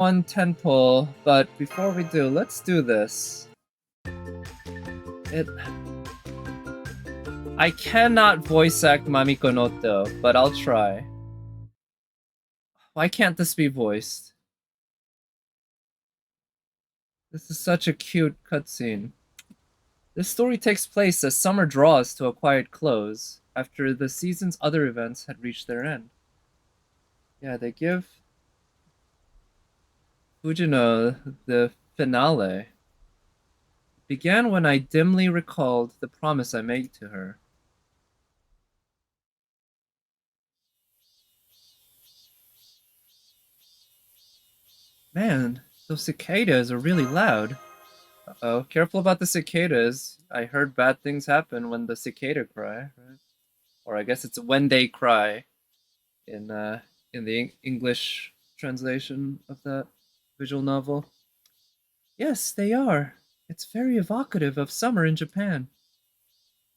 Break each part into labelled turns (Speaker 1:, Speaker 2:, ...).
Speaker 1: one temple, but before we do, let's do this. I cannot voice act Mamiko Noto, but I'll try. Why can't this be voiced? This is such a cute cutscene. This story takes place as summer draws to a quiet close, after the season's other events had reached their end. Yeah, they give Fujino the finale. It began when I dimly recalled the promise I made to her. Man, those cicadas are really loud. Uh-oh, careful about the cicadas. I heard bad things happen when the cicada cry, right? Or I guess it's when they cry in the English translation of that visual novel. Yes, they are. It's very evocative of summer in Japan.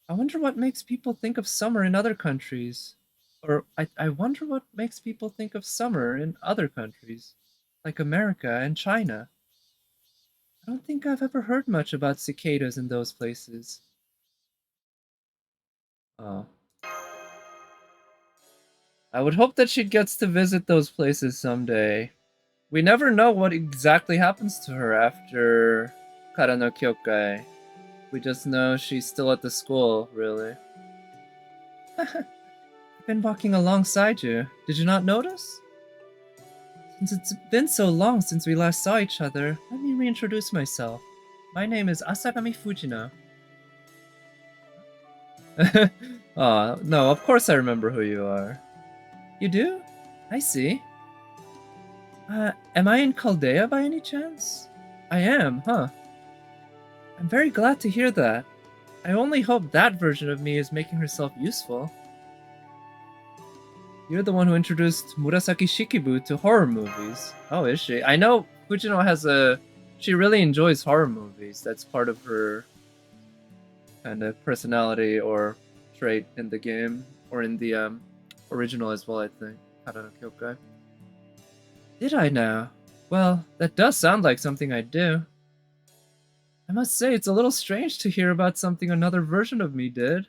Speaker 1: I wonder what makes people think of summer in other countries. Or I wonder what makes people think of summer in other countries, like America and China. I don't think I've ever heard much about cicadas in those places. Oh. I would hope that she gets to visit those places someday. We never know what exactly happens to her after Kara no Kyokai. We just know she's still at the school, really. I've been walking alongside you. Did you not notice? Since it's been so long since we last saw each other, let me reintroduce myself. My name is Asagami Fujino. Aw, no, of course I remember who you are. You do? I see. Am I in Chaldea by any chance? I am, huh? I'm very glad to hear that. I only hope that version of me is making herself useful. You're the one who introduced Murasaki Shikibu to horror movies. Oh, is she? I know Fujino has a... She really enjoys horror movies. That's part of her kind of personality or trait in the game. Or in the original as well, I think. Harano Kyokai. Did I now? Well, that does sound like something I'd do. I must say, it's a little strange to hear about something another version of me did.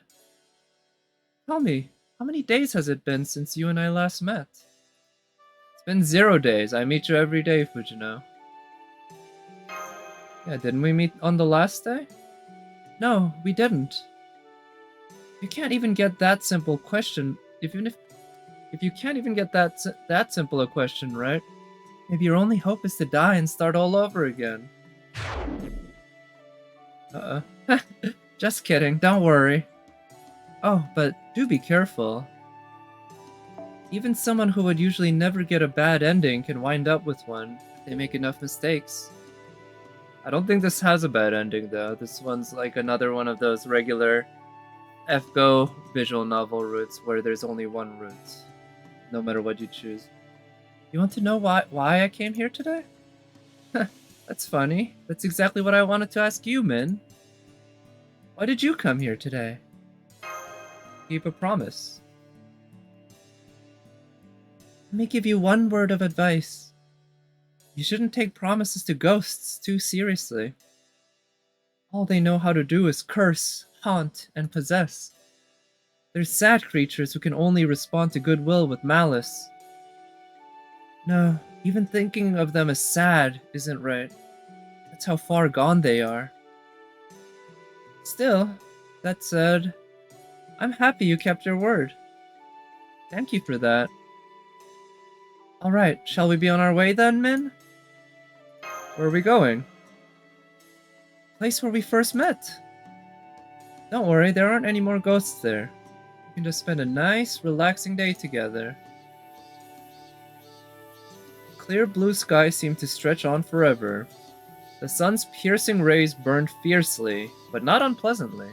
Speaker 1: Tell me, how many days has it been since you and I last met? It's been 0 days. I meet you every day, Fujino. Yeah, didn't we meet on the last day? No, we didn't. You can't even get that simple question. If you can't even get that simple a question right, maybe your only hope is to die and start all over again. Uh-oh. Just kidding, don't worry. Oh, but do be careful. Even someone who would usually never get a bad ending can wind up with one if they make enough mistakes. I don't think this has a bad ending, though. This one's like another one of those regular FGO visual novel routes where there's only one route, no matter what you choose. You want to know why I came here today? That's funny. That's exactly what I wanted to ask you, Min. Why did you come here today? Keep a promise. Let me give you one word of advice. You shouldn't take promises to ghosts too seriously. All they know how to do is curse, haunt, and possess. They're sad creatures who can only respond to goodwill with malice. No, even thinking of them as sad isn't right. That's how far gone they are. Still, that said, I'm happy you kept your word. Thank you for that. Alright, shall we be on our way then, Min? Where are we going? Place where we first met. Don't worry, there aren't any more ghosts there. We can just spend a nice, relaxing day together. The clear blue sky seemed to stretch on forever. The sun's piercing rays burned fiercely, but not unpleasantly.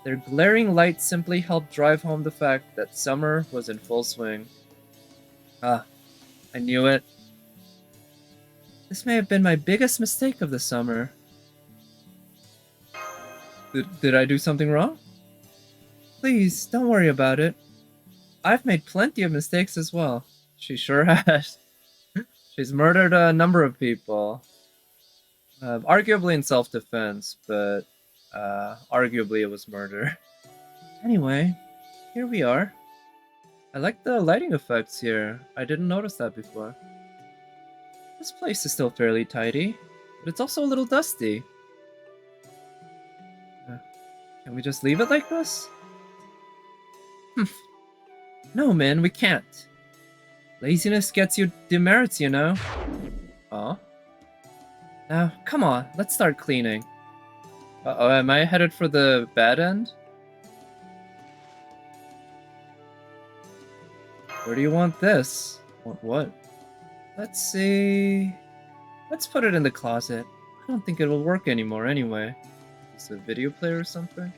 Speaker 1: Their glaring light simply helped drive home the fact that summer was in full swing. Ah, I knew it. This may have been my biggest mistake of the summer. Did I do something wrong? Please, don't worry about it. I've made plenty of mistakes as well. She sure has. She's murdered a number of people. Arguably in self-defense, but arguably it was murder. Anyway, here we are. I like the lighting effects here. I didn't notice that before. This place is still fairly tidy, but it's also a little dusty. Can we just leave it like this? No, man, we can't. Laziness gets you demerits, you know. Oh. Now, come on, let's start cleaning. Uh-oh, am I headed for the bad end? Where do you want this? What? Let's see... Let's put it in the closet. I don't think it will work anymore anyway. Is it a video player or something?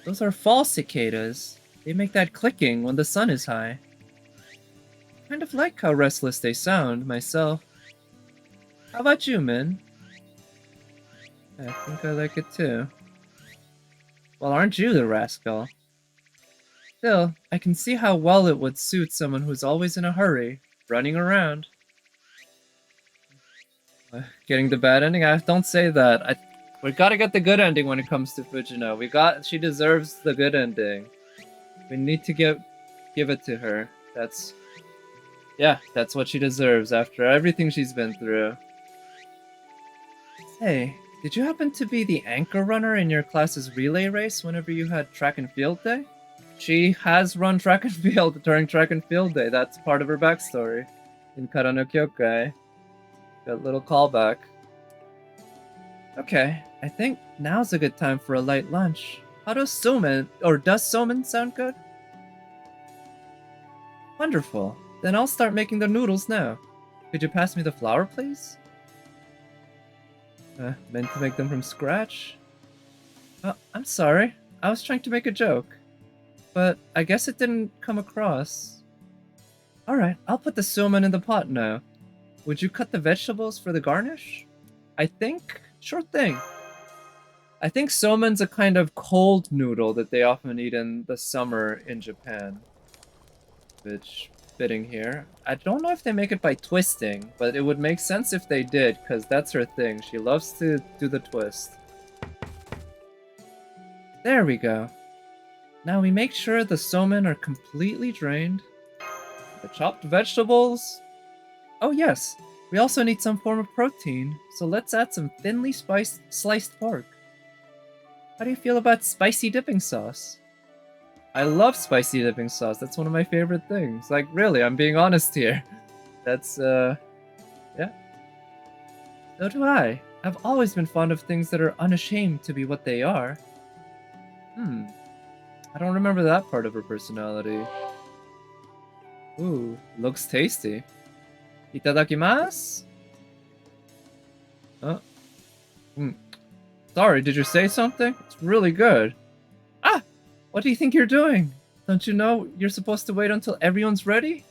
Speaker 1: Those are false cicadas. They make that clicking when the sun is high. Kind of like how restless they sound, myself. How about you, Min? I think I like it too. Well, aren't you the rascal? Still, I can see how well it would suit someone who's always in a hurry, running around. Getting the bad ending? Don't say that. We gotta get the good ending when it comes to Fujino. She deserves the good ending. We need to give it to her. That's what she deserves after everything she's been through. Hey, did you happen to be the anchor runner in your class's relay race whenever you had track and field day? She has run track and field during track and field day. That's part of her backstory in Kara no Kyokai. That little callback. Okay, I think now's a good time for a light lunch. Does somen sound good? Wonderful. Then I'll start making the noodles now. Could you pass me the flour, please? Meant to make them from scratch? I'm sorry. I was trying to make a joke. But I guess it didn't come across. Alright, I'll put the somen in the pot now. Would you cut the vegetables for the garnish? I think... Sure thing. I think somen's a kind of cold noodle that they often eat in the summer in Japan. Which, fitting here. I don't know if they make it by twisting, but it would make sense if they did, because that's her thing. She loves to do the twist. There we go. Now we make sure the somen are completely drained. The chopped vegetables... Oh yes, we also need some form of protein, so let's add some thinly sliced pork. How do you feel about spicy dipping sauce? I love spicy dipping sauce, that's one of my favorite things. Like, really, I'm being honest here. That's, yeah. So do I. I've always been fond of things that are unashamed to be what they are. I don't remember that part of her personality. Ooh, looks tasty. Itadakimasu? Sorry, did you say something? It's really good. Ah! What do you think you're doing? Don't you know you're supposed to wait until everyone's ready?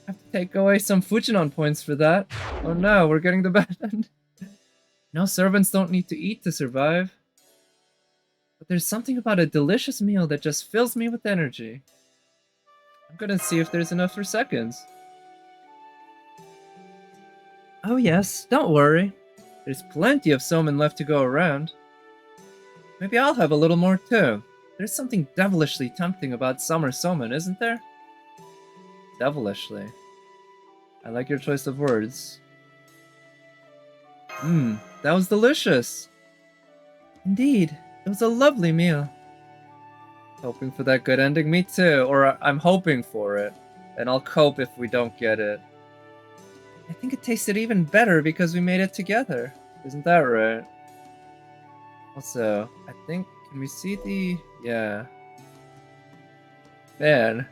Speaker 1: I have to take away some Fujino points for that. Oh no, we're getting the bad end. No, servants don't need to eat to survive. But there's something about a delicious meal that just fills me with energy. I'm gonna see if there's enough for seconds. Oh yes, don't worry. There's plenty of somen left to go around. Maybe I'll have a little more too. There's something devilishly tempting about summer somen, isn't there? Devilishly. I like your choice of words. That was delicious. Indeed, it was a lovely meal. Hoping for that good ending? Me too, or I'm hoping for it. And I'll cope if we don't get it. I think it tasted even better because we made it together. Isn't that right? Also, I think... Can we see the... Yeah. Man.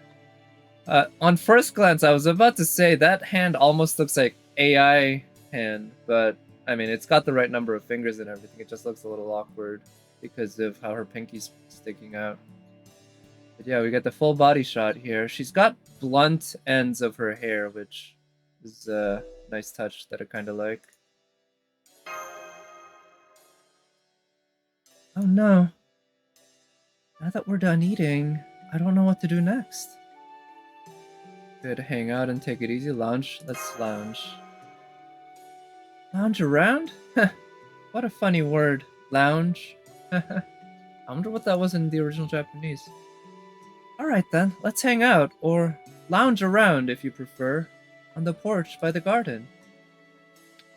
Speaker 1: On first glance, I was about to say that hand almost looks like AI hand, but I mean, it's got the right number of fingers and everything. It just looks a little awkward because of how her pinky's sticking out. But yeah, we got the full body shot here. She's got blunt ends of her hair, which is a nice touch that I kind of like. Oh no. Now that we're done eating, I don't know what to do next. Could hang out and take it easy. Lounge. Let's lounge. Lounge around? What a funny word. Lounge. I wonder what that was in the original Japanese. Alright then, let's hang out, or lounge around if you prefer, on the porch by the garden.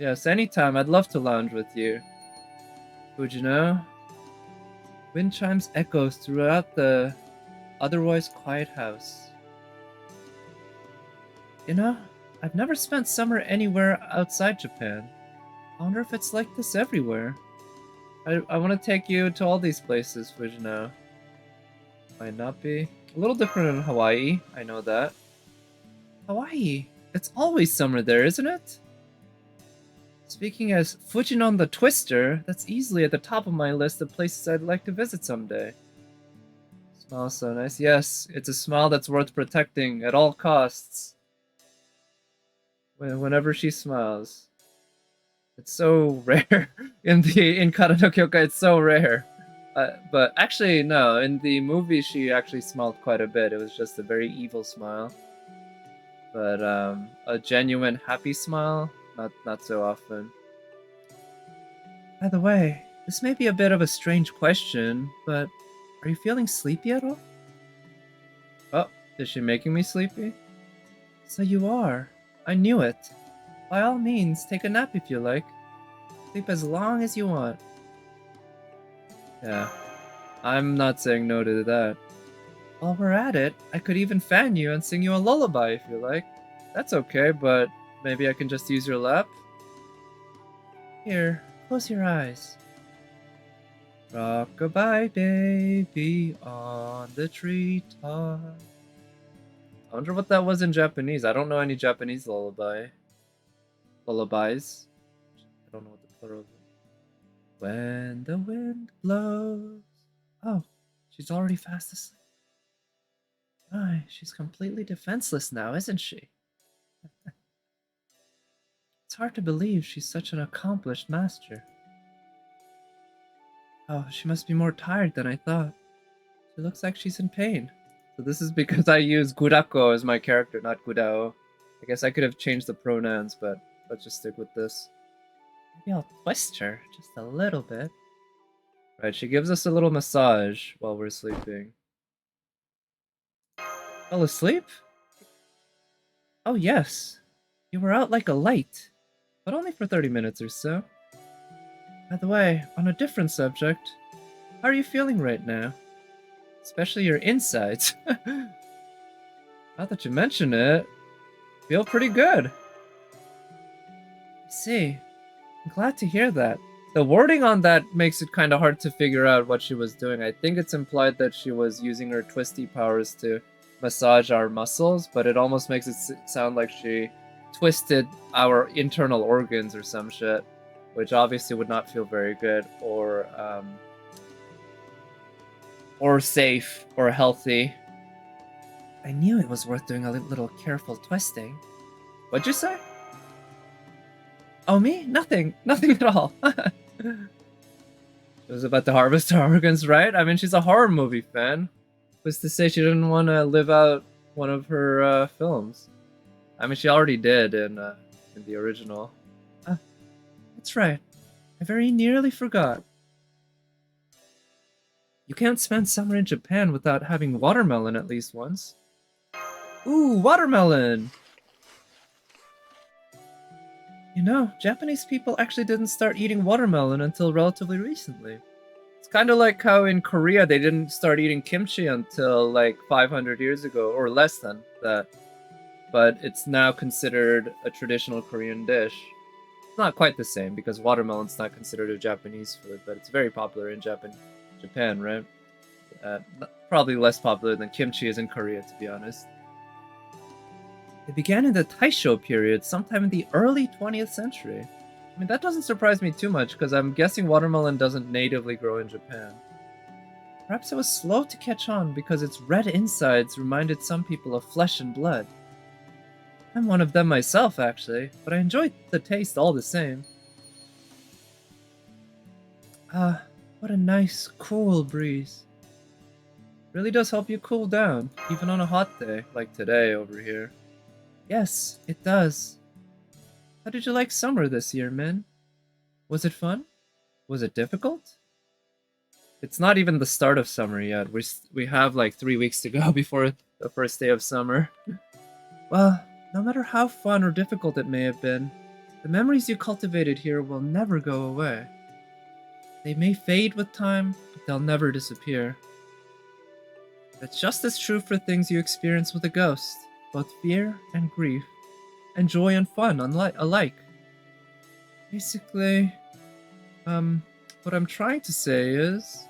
Speaker 1: Yes, anytime. I'd love to lounge with you. Fujino. Wind chimes echoes throughout the otherwise quiet house. You know, I've never spent summer anywhere outside Japan. I wonder if it's like this everywhere. I want to take you to all these places, Fujino. Might not be. A little different in Hawaii, I know that. Hawaii? It's always summer there, isn't it? Speaking as Fujino the Twister, that's easily at the top of my list of places I'd like to visit someday. Smile's so nice. Yes, it's a smile that's worth protecting at all costs. Whenever she smiles. It's so rare. in Kara no Kyokai, it's so rare. But actually, no, in the movie she actually smiled quite a bit. It was just a very evil smile. But a genuine happy smile, not so often. By the way, this may be a bit of a strange question, but are you feeling sleepy at all? Oh, is she making me sleepy? So you are. I knew it. By all means, take a nap if you like. Sleep as long as you want. Yeah, I'm not saying no to that. While we're at it, I could even fan you and sing you a lullaby if you like. That's okay, but maybe I can just use your lap? Here, close your eyes. Rock-a-bye, baby, on the treetop. I wonder what that was in Japanese. I don't know any Japanese lullabies. I don't know what the plural is. When the wind blows. Oh, she's already fast asleep. My, she's completely defenseless now, isn't she? It's hard to believe she's such an accomplished master. Oh, she must be more tired than I thought. She looks like she's in pain. So this is because I use Gurako as my character, not Gudao. I guess I could have changed the pronouns, but let's just stick with this. Maybe I'll twist her just a little bit. Right, she gives us a little massage while we're sleeping. Fell asleep? Oh yes. You were out like a light. But only for 30 minutes or so. By the way, on a different subject, how are you feeling right now? Especially your insides. Now that you mention it, feel pretty good. I see. I'm glad to hear that. The wording on that makes it kind of hard to figure out what she was doing. I think it's implied that she was using her twisty powers to massage our muscles, but it almost makes it sound like she twisted our internal organs or some shit, which obviously would not feel very good or safe or healthy. I knew it was worth doing a little careful twisting. What'd you say? Oh, me? Nothing. Nothing at all. She was about to harvest her organs, right? I mean, she's a horror movie fan. Who's to say she didn't want to live out one of her films? I mean, she already did in the original. That's right. I very nearly forgot. You can't spend summer in Japan without having watermelon at least once. Ooh, watermelon! You know, Japanese people actually didn't start eating watermelon until relatively recently. It's kind of like how in Korea they didn't start eating kimchi until like 500 years ago, or less than that. But it's now considered a traditional Korean dish. It's not quite the same because watermelon's not considered a Japanese food, but it's very popular in Japan, right? Probably less popular than kimchi is in Korea, to be honest. It began in the Taisho period, sometime in the early 20th century. I mean, that doesn't surprise me too much, because I'm guessing watermelon doesn't natively grow in Japan. Perhaps it was slow to catch on because its red insides reminded some people of flesh and blood. I'm one of them myself, actually, but I enjoyed the taste all the same. Ah, what a nice, cool breeze. Really does help you cool down, even on a hot day, like today over here. Yes, it does. How did you like summer this year, Min? Was it fun? Was it difficult? It's not even the start of summer yet. We have like 3 weeks to go before the first day of summer. Well, no matter how fun or difficult it may have been, the memories you cultivated here will never go away. They may fade with time, but they'll never disappear. That's just as true for things you experience with a ghost, both fear and grief, and joy and fun alike. Basically, what I'm trying to say is,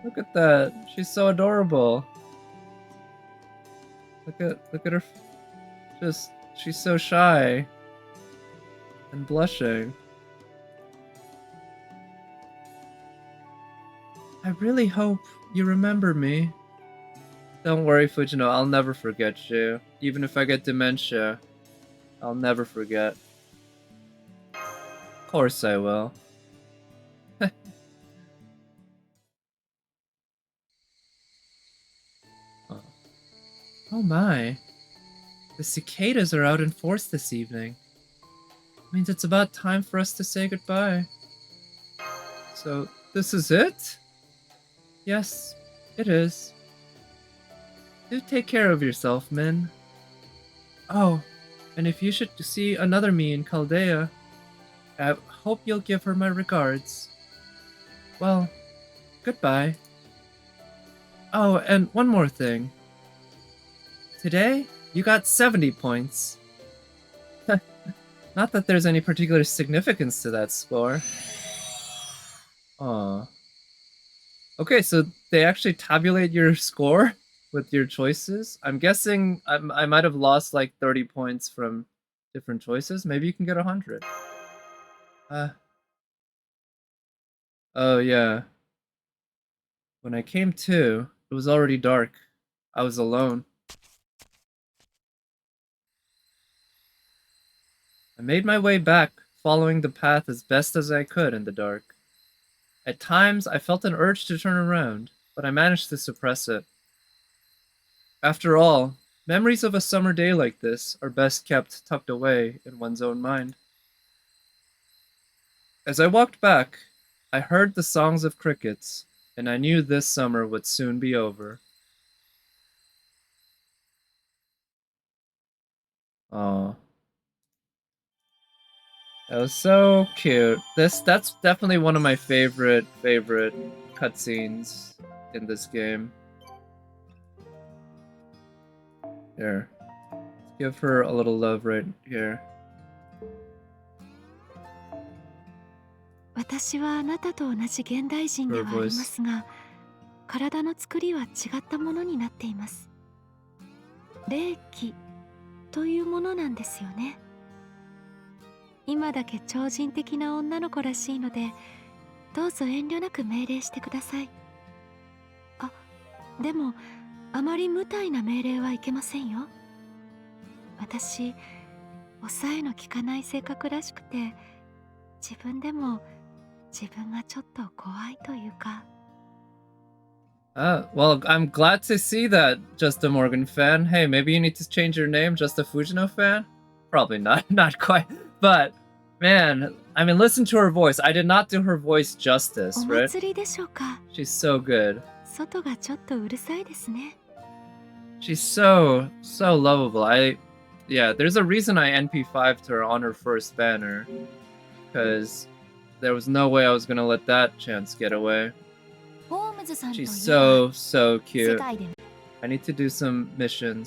Speaker 1: look at that. She's so adorable. Look at her. She's so shy and blushing. I really hope you remember me. Don't worry, Fujino, I'll never forget you. Even if I get dementia, I'll never forget. Of course I will. Oh my. The cicadas are out in force this evening. Means it's about time for us to say goodbye. So, this is it? Yes, it is. Do take care of yourself, Min. Oh, and if you should see another me in Chaldea, I hope you'll give her my regards. Well, goodbye. Oh, and one more thing. Today, you got 70 points. Not that there's any particular significance to that score. Aw. Okay, so they actually tabulate your score with your choices. I'm guessing I might have lost like 30 points from different choices. Maybe you can get 100. Oh yeah. When I came to, it was already dark. I was alone. I made my way back, following the path as best as I could in the dark. At times, I felt an urge to turn around, but I managed to suppress it. After all, memories of a summer day like this are best kept tucked away in one's own mind. As I walked back, I heard the songs of crickets, and I knew this summer would soon be over. Aw. That was so cute. That's definitely one of my favorite cutscenes in this game. Here. Let's give her a little love right here.
Speaker 2: 私はあなたと同じ現代人ではありますが、体の作りは違ったものになっています。霊気というものなんですよね。今だけ超人的な女の子らしいので、どうぞ遠慮なく命令してください。あ、でもあまり無体な命令はいけませんよ。私、抑えの効かない性格らしくて、自分でも自分がちょっと怖いというか。
Speaker 1: Well, I'm glad to see that, Just a Morgan fan. Hey, maybe you need to change your name, Just a Fujino fan? Probably not, not quite. But, man, I mean, listen to her voice. I did not do her voice justice, right?
Speaker 2: お祭りでしょうか。
Speaker 1: She's so good.
Speaker 2: 外がちょっとうるさいですね。
Speaker 1: She's so lovable. Yeah, there's a reason I NP5'd her on her first banner. Because there was no way I was gonna let that chance get away. She's so cute. I need to do some missions.